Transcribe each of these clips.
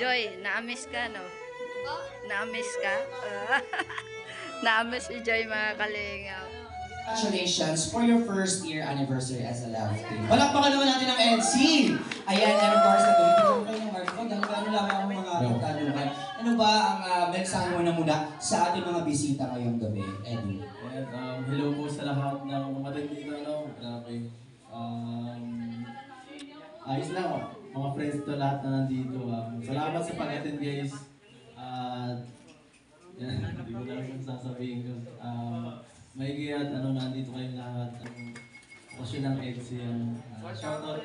Joy, na-miss ka, no? Na-miss ka? Na-miss si Joy, mga kalingap. Congratulations for your first year anniversary as a love team. Palakpakan naman natin ang EDC! Ayan, and of course, nagawin ko kayo ng microphone dahil paano lang ang mga katanungan. Ano ba ang mensahe mo na muna sa ating mga bisita ngayong gabi, Edu? Hello po sa lahat ng mga dito, grabe. Ayos lang oh. Mga friends to lahat na nandito. Salamat sa pag-attend guys. Hindi ko lang kung sasabihin ko. Maigi at nandito kayong lahat. Okasyon ng EDC. Shoutout.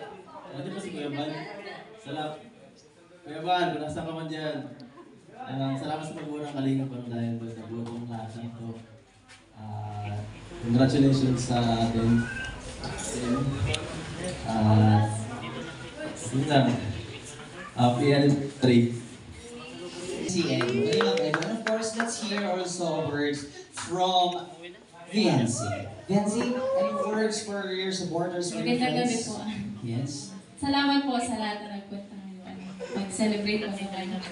Ano po si Kuya Ban? Kuya Ban, kung nasa ka man dyan. Salamat sa pagbuo ng Kalingap dahil doon sa buo ng lahat ng ito. Congratulations sa atin. Yun lang. PL3. Si Edu. And of course, let's hear also words from Viancy. Viancy, any words for your supporters, for your Magandang gabi friends? po. Yes. Salamat po sa lahat na nagpunta ngayon. Mag-celebrate po ng kanyang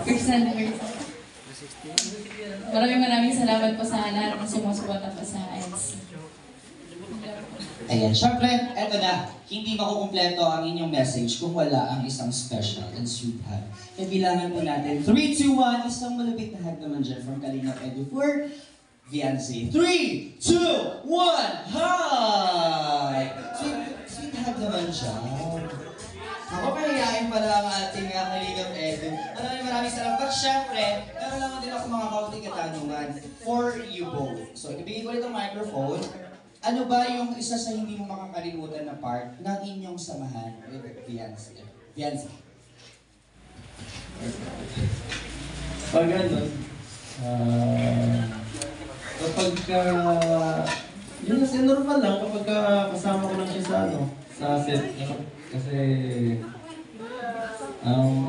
first anniversary. Maraming salamat po sa lahat ng sumusuporta po sa EDC. Ayan, syempre, eto na. Hindi makukumpleto ang inyong message kung wala ang isang special and sweet hug. Kaya bilangan po natin. 3, 2, 1. Isang malupit na hug naman dyan from Kalingap Edu for Viancy. 3, 2, 1, hug! Sweet hug naman siya. Ako kahiyain pala ang ating Kalingap Edu. Maraming salamat. But syempre, meron lang din ako mga kaunting katanungan for you both. So, ibigay ko ulit ang microphone. Ano ba yung isa sa hindi mo makakalimutan na part ng inyong samahan with Viancy? Viancy. Pag kapag yun kasi normal lang kapag kasama ko lang siya sa set. Kasi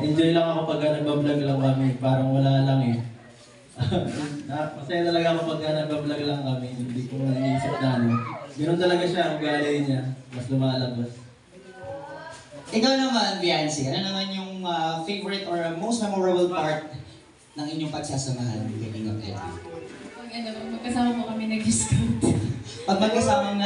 enjoy lang ako pag nagbablog lang kami, parang wala lang eh. Masaya talaga ako pag nagbablog lang kami, hindi ko naiisip na Ganoon talaga siya, ang galay niya, mas lumalabas. Ikaw naman, Viancy, ano naman yung favorite or most memorable part ng inyong pagsasamahan ng Kalingap Edu? Pag magkasama po kami nag-scout. Pag magkasamang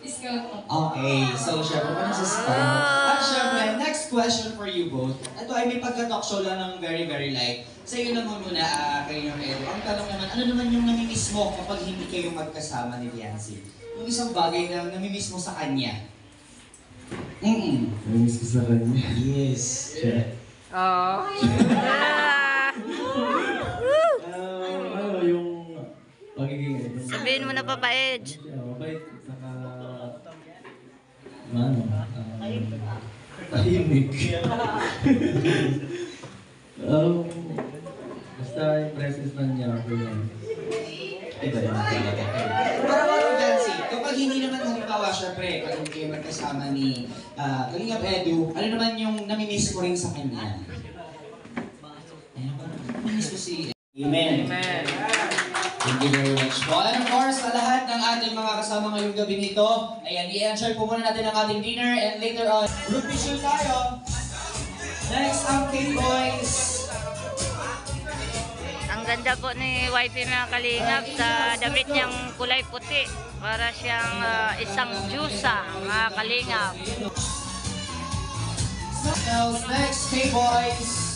Scout po. Okay, so syempre pa nasa scout. At syempre, next question for you both. Ito ay may pagka-talk show lang ng very light. Sa iyo naman muna, Kalingap Edu. Ang tanong naman, ano naman yung namimiss mo kapag hindi kayo magkasama ni Viancy? Yung isang bagay na namimiss mo sa kanya. Namiss ko sa kanya. Yes. Oh. Yung pagiging... Sabihin mo na, Papa Edge. Mabait, saka... tahimik. Basta yung presence na niya ako yun. Iba yun. Para ba Viancy, kapag hindi naman halimbawa, syempre, pag hindi kayo magkasama ni Kalingap Edu, ano naman yung namimiss ko rin sa kanya? Namimiss ko si... Amen. Amen. Thank you very much po. And of course, sa lahat ng ating mga kasama ngayong gabi nito, ayan, i-enjoy po muna natin ang ating dinner and later on, group picture tayo. Next, ang K-Boys. Ang ganda po ni Wifey, mga kalingap, sa damit niyang kulay puti. Para siyang isang Diyosa, mga kalingap. Next, K-Boys.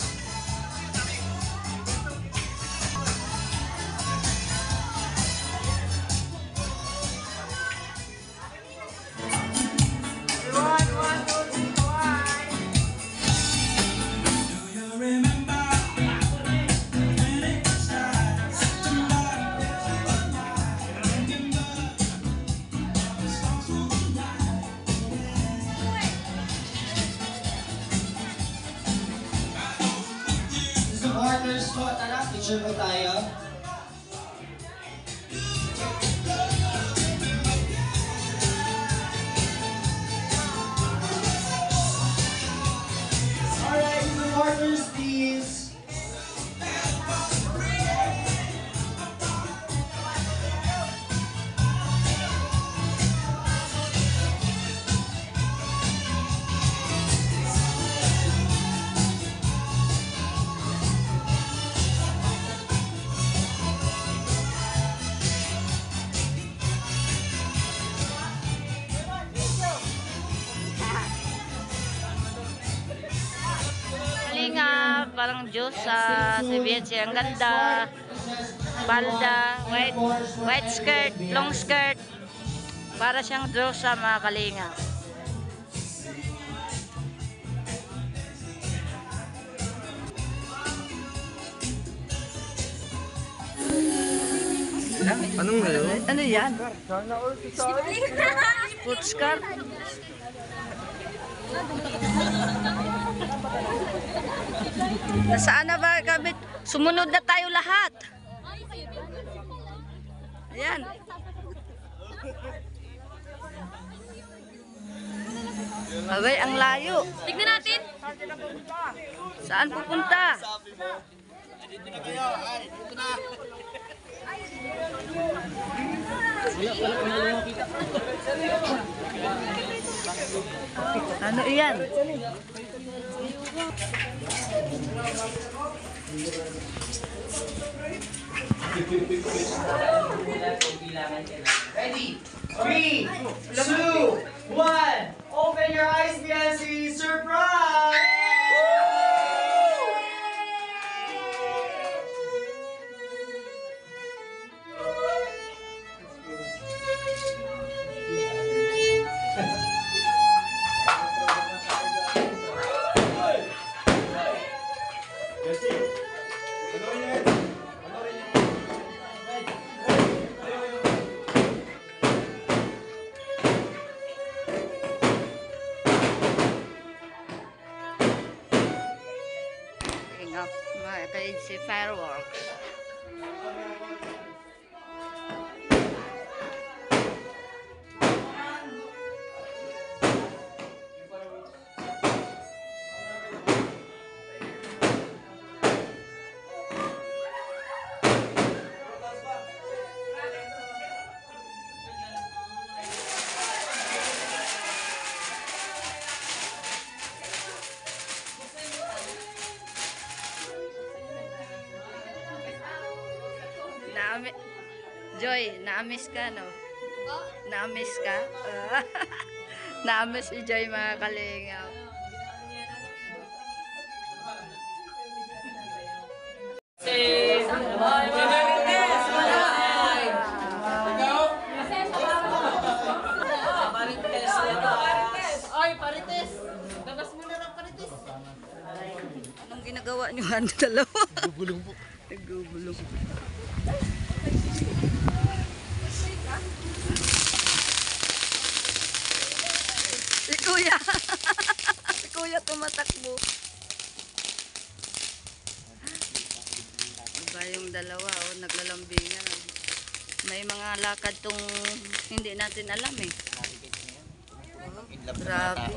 Supporters po, tara, picture po tayo. Alright, supporters, please. parang Diyosa, si Bianchi. Ang ganda. Palda, white skirt, long skirt. Para siyang Diyosa, mga kalingap. Anong ngayon? Ano yan? Sports car? Nasaan na ba kami? Sumunod na tayo lahat. Ayan. Abay, ang layo. Tignan natin. Saan pupunta? Ano iyan? Ready? 3, 2, 1. Open your eyes, Biancy. Surprise! Up mga kainsi fireworks. Joy, na-miss ka, no? Na-miss ka? Na-miss si Joy, mga kalingap. Anong ginagawa niyo? Ano dalawa? Nagugulong po. Nagugulong. Si Kuya. Si Kuya tumatakbo. Iba yung dalawa, oh, naglalambingan. May mga lakad tong hindi natin alam eh. Grabe.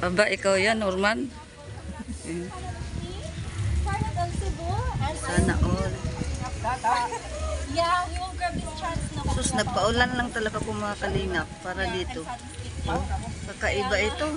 Aba, ikaw yan, Norman. Sana all. Yeah, we will grab this chance na. Sus, nagpaulan lang talaga kung mga kalingap para dito. Kakaiba ito.